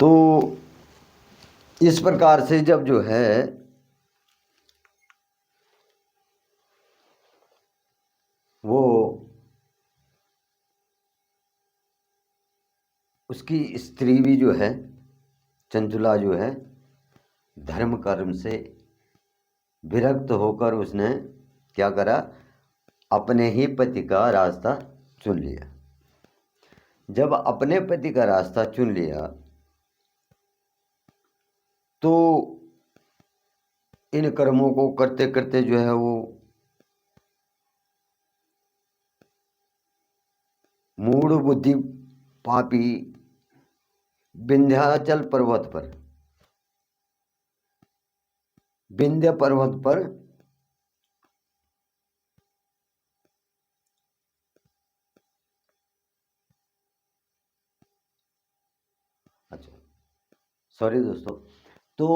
तो इस प्रकार से जब जो है वो उसकी स्त्री भी जो है चंचुला जो है धर्म कर्म से विरक्त होकर उसने क्या करा, अपने ही पति का रास्ता चुन लिया। जब अपने पति का रास्ता चुन लिया तो इन कर्मों को करते करते जो है वो मूढ़ बुद्धि पापी विंध्याचल पर्वत पर विंध्य पर्वत पर अच्छा सॉरी दोस्तों, तो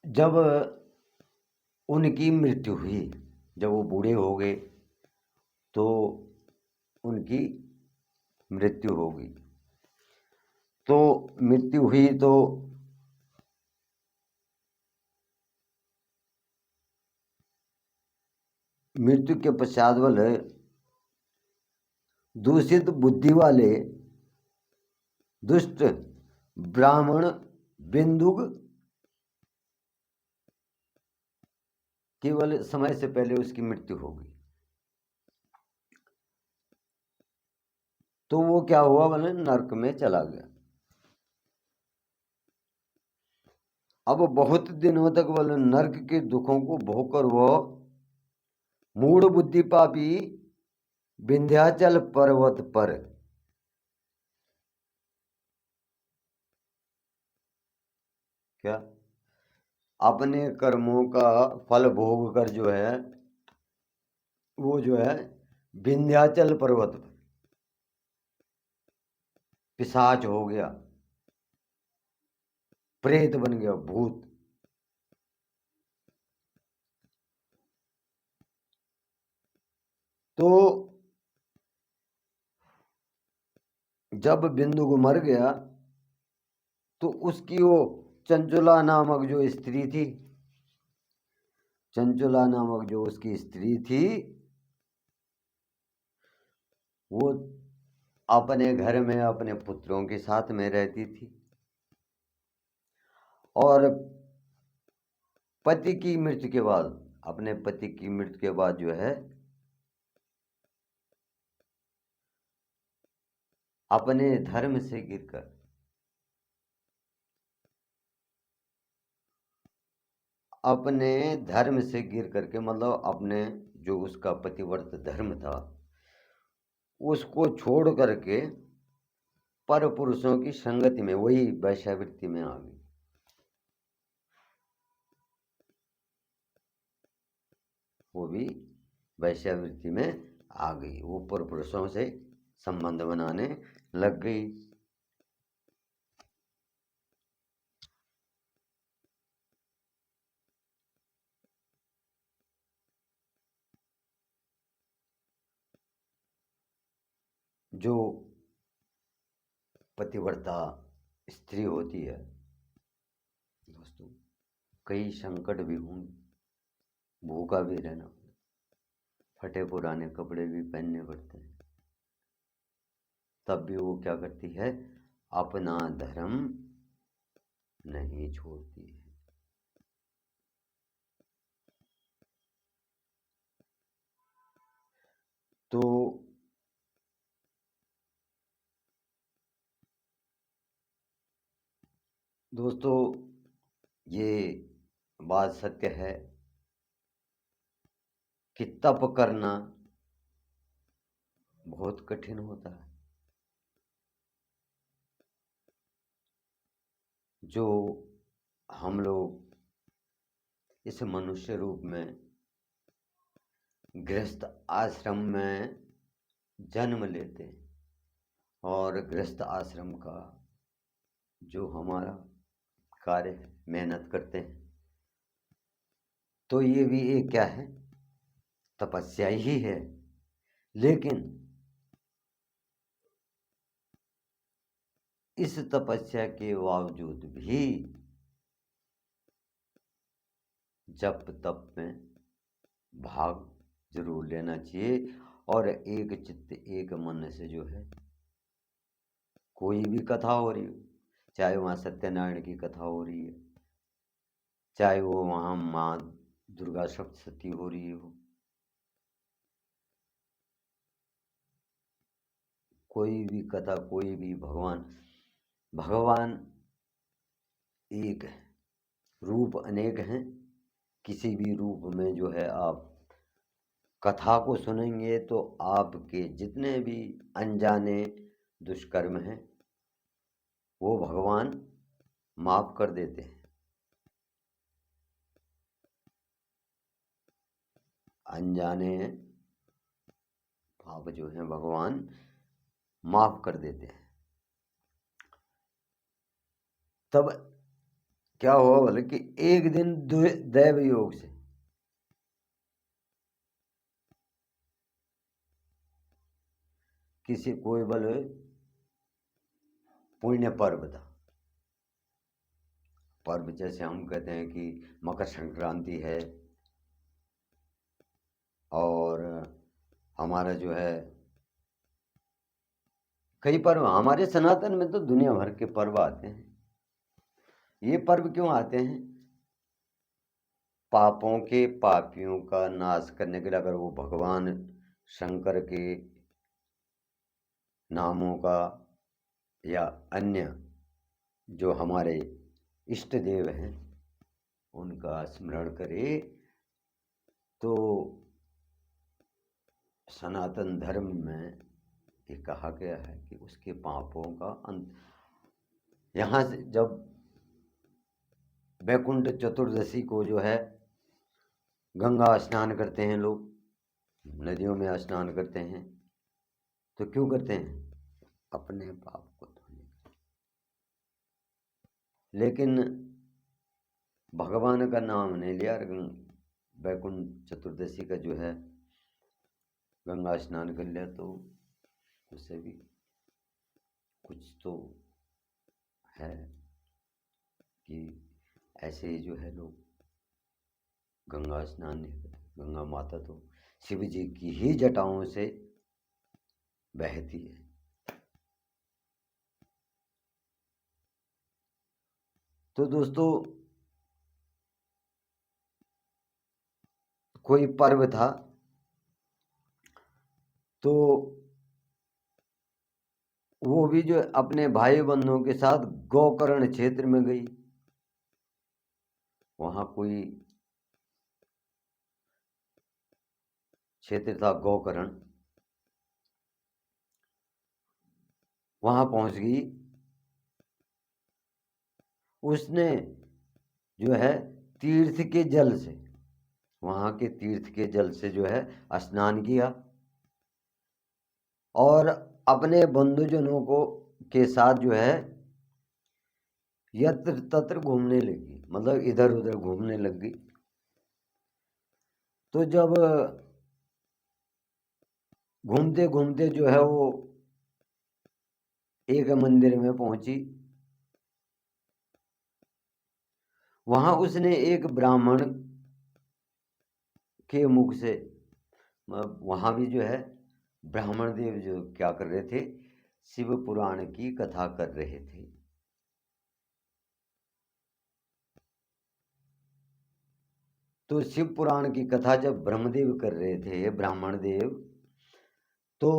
जब उनकी मृत्यु हुई, जब वो बूढ़े हो गए तो उनकी मृत्यु हो गई। तो मृत्यु हुई तो मृत्यु के पश्चात वाले दूषित बुद्धि वाले दुष्ट ब्राह्मण बिंदुक केवल समय से पहले उसकी मृत्यु हो गई। तो वो क्या हुआ, बोले नरक में चला गया। अब बहुत दिनों तक बोले नरक के दुखों को भोगकर वो मूढ़ बुद्धि पापी विंध्याचल पर्वत पर क्या अपने कर्मों का फल भोग कर जो है वो जो है विंध्याचल पर्वत पर पिशाच हो गया, प्रेत बन गया, भूत। तो जब बिंदु को मर गया तो उसकी वो चंचुला नामक जो स्त्री थी, चंचुला नामक जो उसकी स्त्री थी, वो अपने घर में अपने पुत्रों के साथ में रहती थी और पति की मृत्यु के बाद, अपने पति की मृत्यु के बाद जो है अपने धर्म से गिरकर मतलब अपने जो उसका पतिव्रत धर्म था उसको छोड़ करके पर पुरुषों की संगति में, वही वैश्यावृत्ति में आ गई। वो भी वैश्यावृत्ति में आ गई, वो पर पुरुषों से संबंध बनाने लग गई। जो पतिव्रता स्त्री होती है दोस्तों, कई संकट भी होंगे, भूखा भी रहना, फटे पुराने कपड़े भी पहनने पड़ते हैं, तब भी वो क्या करती है, अपना धर्म नहीं छोड़ती है। तो दोस्तों ये बात सत्य है कि तप करना बहुत कठिन होता है। जो हम लोग इस मनुष्य रूप में गृहस्थ आश्रम में जन्म लेते हैं और गृहस्थ आश्रम का जो हमारा कार्य है, मेहनत करते हैं, तो ये भी एक क्या है, तपस्या ही है। लेकिन इस तपस्या के बावजूद भी जप तप में भाग जरूर लेना चाहिए और एक चित्त एक मन से जो है कोई भी कथा हो रही हो, चाहे वहाँ सत्यनारायण की कथा हो रही है, चाहे वो वहाँ माँ दुर्गा सप्तशती हो रही हो, कोई भी कथा, कोई भी भगवान एक है, रूप अनेक हैं। किसी भी रूप में जो है आप कथा को सुनेंगे तो आपके जितने भी अनजाने दुष्कर्म हैं वो भगवान माफ कर देते हैं। अनजाने पाप जो हैं भगवान माफ कर देते हैं। तब क्या हुआ बोले कि एक दिन दैव योग से किसी कोई बोले पुण्य पर्व था, पर्व जैसे हम कहते हैं कि मकर संक्रांति है और हमारा जो है कई पर्व, हमारे सनातन में तो दुनिया भर के पर्व आते हैं। ये पर्व क्यों आते हैं? पापों के पापियों का नाश करने के लिए, अगर वो भगवान शंकर के नामों का या अन्य जो हमारे इष्ट देव हैं उनका स्मरण करे तो सनातन धर्म में ये कहा गया है कि उसके पापों का अंत। यहाँ से जब वैकुंठ चतुर्दशी को जो है गंगा स्नान करते हैं लोग, नदियों में स्नान करते हैं, तो क्यों करते हैं? अपने पाप को धोने। लेकिन भगवान का नाम नहीं लिया, वैकुंठ चतुर्दशी का जो है गंगा स्नान कर लिया तो उससे भी कुछ तो है कि ऐसे ही जो है लोग गंगा स्नान नहीं करते। गंगा माता तो शिव जी की ही जटाओं से बहती है। तो दोस्तों कोई पर्व था तो वो भी जो अपने भाई बंधुओं के साथ गोकर्ण क्षेत्र में गई। वहां कोई क्षेत्र था गोकर्ण, वहां पहुंच गई। उसने जो है तीर्थ के जल से, वहां के तीर्थ के जल से जो है स्नान किया और अपने बंधुजनों को के साथ जो है यत्र तत्र घूमने लगी, मतलब इधर उधर घूमने लग गई। तो जब घूमते घूमते जो है वो एक मंदिर में पहुंची, वहां उसने एक ब्राह्मण के मुख से, वहां भी जो है ब्राह्मण देव जो क्या कर रहे थे, शिव पुराण की कथा कर रहे थे। तो शिव पुराण की कथा जब ब्रह्मदेव कर रहे थे, ब्राह्मण देव, तो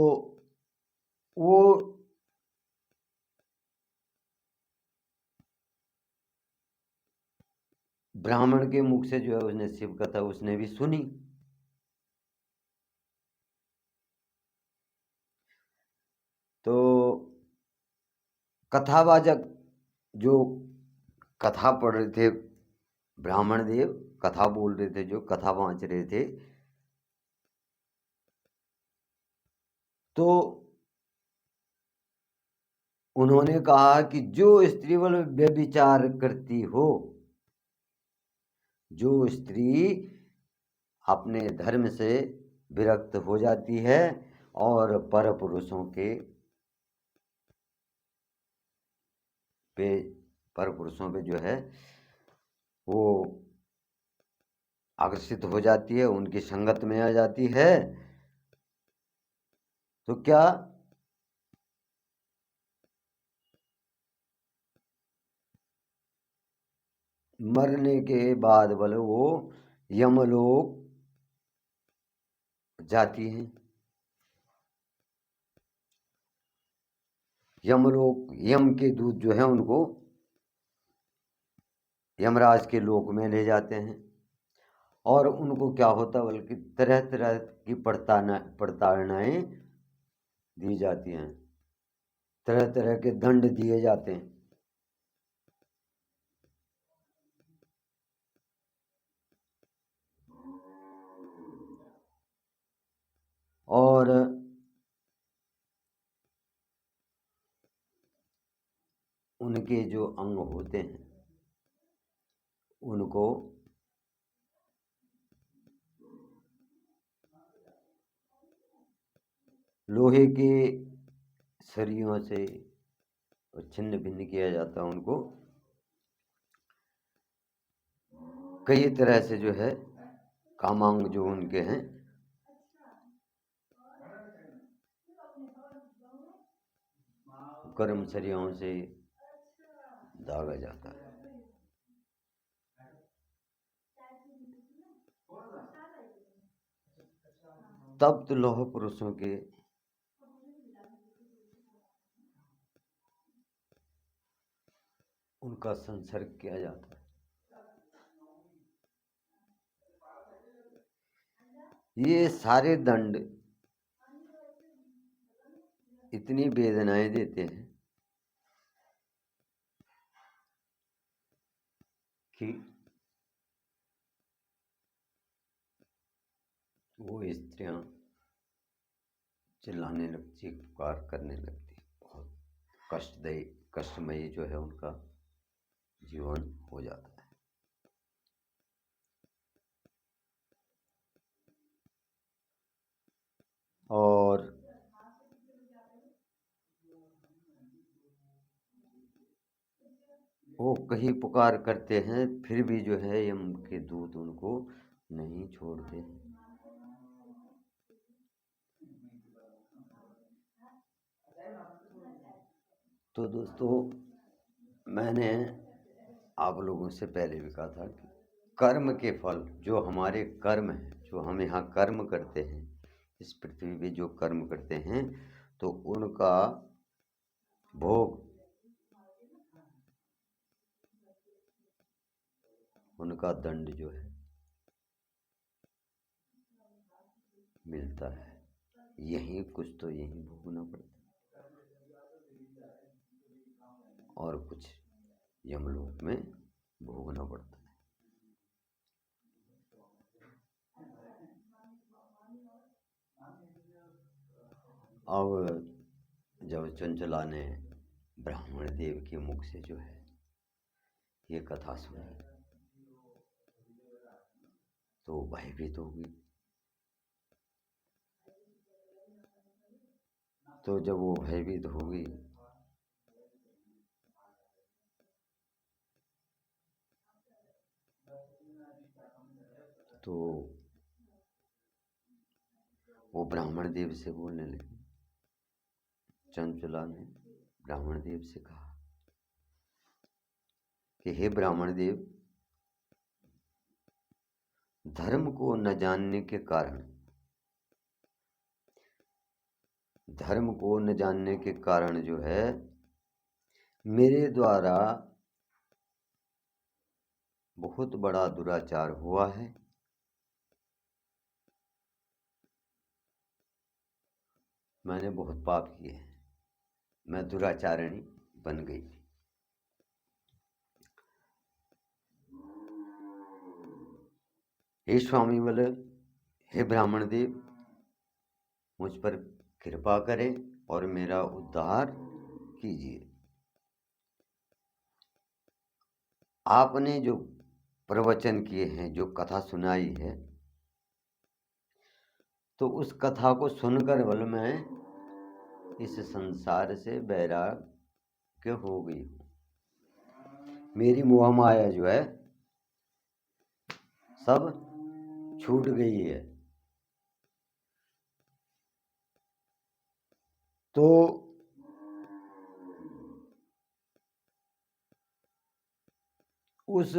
वो ब्राह्मण के मुख से जो है उसने शिव कथा उसने भी सुनी। तो कथावाचक जो कथा पढ़ रहे थे, ब्राह्मण देव कथा बोल रहे थे, जो कथा वाँच रहे थे, तो उन्होंने कहा कि जो स्त्री व्यभिचार करती हो, जो स्त्री अपने धर्म से विरक्त हो जाती है और पर पुरुषों के पे, पर पुरुषों पे जो है वो आकर्षित हो जाती है, उनकी संगत में आ जाती है, तो क्या मरने के बाद बोले वो यमलोक जाती हैं। यमलोक, यम के दूत जो है उनको यमराज के लोक में ले जाते हैं, और उनको क्या होता, बल्कि तरह तरह की प्रताड़नाएं दी जाती हैं, तरह तरह के दंड दिए जाते हैं। और उनके जो अंग होते हैं उनको लोहे के सरियों से छिन्न भिन्न किया जाता है। उनको कई तरह से जो है कामांग जो उनके हैं कर्म सरियों से दागा जाता है। तप्त लौह पुरुषों के उनका संसर्ग किया जाता है। ये सारे दंड इतनी वेदनाएं देते हैं कि वो स्त्रियां चिल्लाने लगती, पुकार करने लगती, बहुत कष्टदायी कष्टमयी जो है उनका जीवन हो जाता है। और वो कहीं पुकार करते हैं, फिर भी जो है यम के दूत उनको नहीं छोड़ते। तो दोस्तों, मैंने आप लोगों से पहले भी कहा था कि कर्म के फल, जो हमारे कर्म हैं, जो हम यहाँ कर्म करते हैं, इस पृथ्वी पे जो कर्म करते हैं, तो उनका भोग, उनका दंड जो है मिलता है। यही कुछ तो यही भोगना पड़ता है, और कुछ यमलोक में भोगना पड़ता है। अब जब चंचला ने ब्राह्मण देव के मुख से जो है ये कथा सुनी तो भयभीत हो गई। तो जब वो भयभीत हो गई तो वो ब्राह्मण देव से बोलने लगी। चंचला ने ब्राह्मण देव से कहा कि हे ब्राह्मण देव, धर्म को न जानने के कारण, धर्म को न जानने के कारण जो है मेरे द्वारा बहुत बड़ा दुराचार हुआ है। मैंने बहुत पाप किए हैं, मैं दुराचारिणी बन गई। हे स्वामी बोले, हे ब्राह्मण देव, मुझ पर कृपा करें और मेरा उद्धार कीजिए। आपने जो प्रवचन किए हैं, जो कथा सुनाई है, तो उस कथा को सुनकर बल मैं इस संसार से वैराग्य हो गई हूँ। मेरी मोह माया जो है सब छूट गई है। तो उस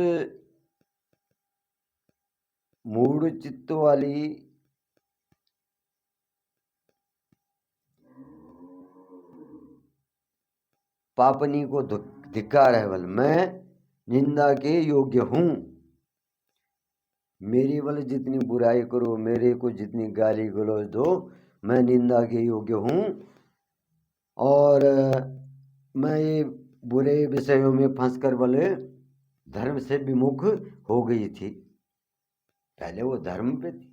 मूढ़ चित्त वाली पापनी को धिक्कार है। बल मैं निंदा के योग्य हूँ। मेरी बल जितनी बुराई करो, मेरे को जितनी गाली गलौज दो, मैं निंदा के योग्य हूँ। और मैं ये बुरे विषयों में फंसकर बोले धर्म से विमुख हो गई थी। पहले वो धर्म पे थी,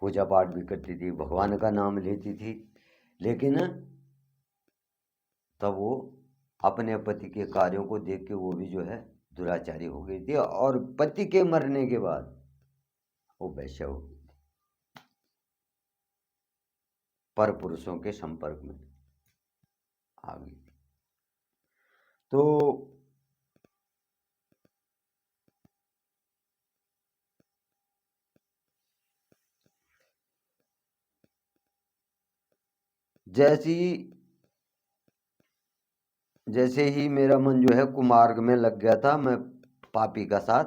पूजा पाठ भी करती थी, भगवान का नाम लेती थी, लेकिन तब वो अपने पति के कार्यों को देख के वो भी जो है दुराचारी हो गई थी, और पति के मरने के बाद वो वैश्य हो गई थी, पर पुरुषों के संपर्क में आ गई थी। तो जैसे ही मेरा मन जो है कुमार्ग में लग गया था, मैं पापी का साथ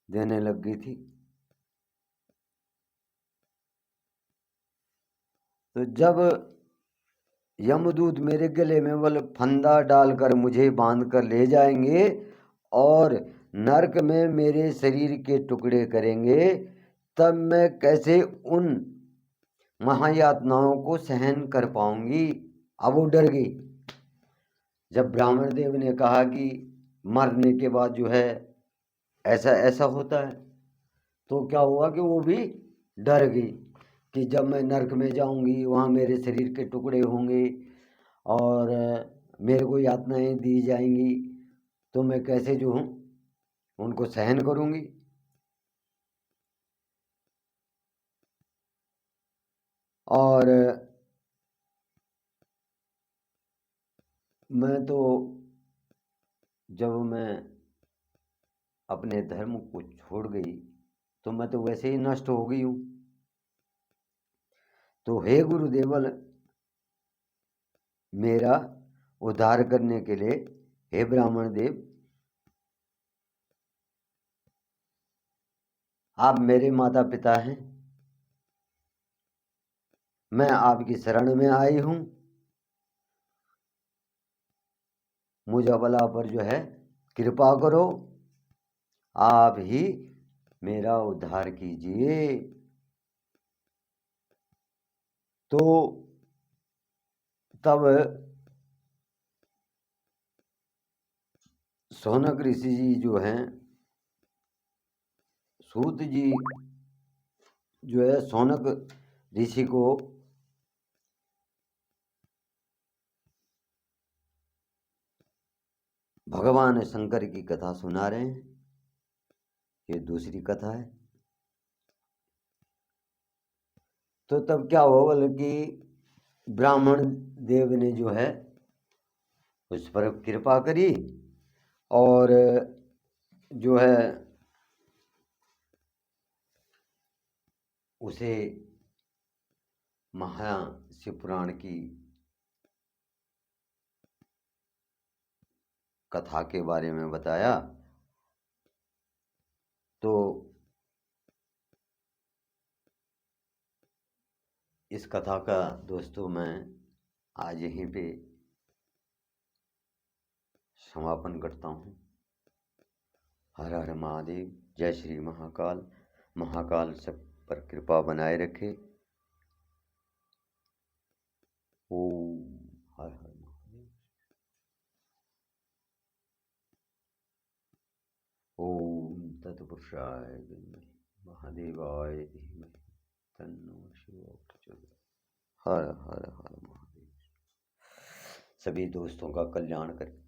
देने लग गई थी। तो जब यमदूत मेरे गले में बल फंदा डालकर मुझे बांध कर ले जाएंगे और नरक में मेरे शरीर के टुकड़े करेंगे, तब मैं कैसे उन महायातनाओं को सहन कर पाऊंगी। अब वो डर गई। जब ब्राह्मण देव ने कहा कि मरने के बाद जो है ऐसा ऐसा होता है, तो क्या हुआ कि वो भी डर गई कि जब मैं नरक में जाऊंगी वहाँ मेरे शरीर के टुकड़े होंगे और मेरे को यातनाएं दी जाएंगी, तो मैं कैसे जो हूँ उनको सहन करूंगी। और मैं तो जब मैं अपने धर्म को छोड़ गई तो मैं तो वैसे ही नष्ट हो गई हूँ। तो हे गुरुदेवल, मेरा उद्धार करने के लिए हे ब्राह्मण देव, आप मेरे माता पिता हैं, मैं आपकी शरण में आई हूँ। मुझे भला पर जो है कृपा करो, आप ही मेरा उद्धार कीजिए। तो तब शौनक ऋषि जी जो हैं, सूत जी जो है शौनक ऋषि को भगवान शंकर की कथा सुना रहे हैं। ये दूसरी कथा है। तो तब क्या हुआ, बल्कि ब्राह्मण देव ने जो है उस पर कृपा करी और जो है उसे महाशिवपुराण की कथा के बारे में बताया। तो इस कथा का दोस्तों मैं आज यहीं पे समापन करता हूँ। हर हर महादेव, जय श्री महाकाल। महाकाल सब पर कृपा बनाए रखे। ओम हर हर महादेव। ओम तत्पुरुषाय विद्महे महादेवाय धीमहि तन्नो शिवः प्रचोदयात्। हर हर हर महादेव। सभी दोस्तों का कल्याण करें।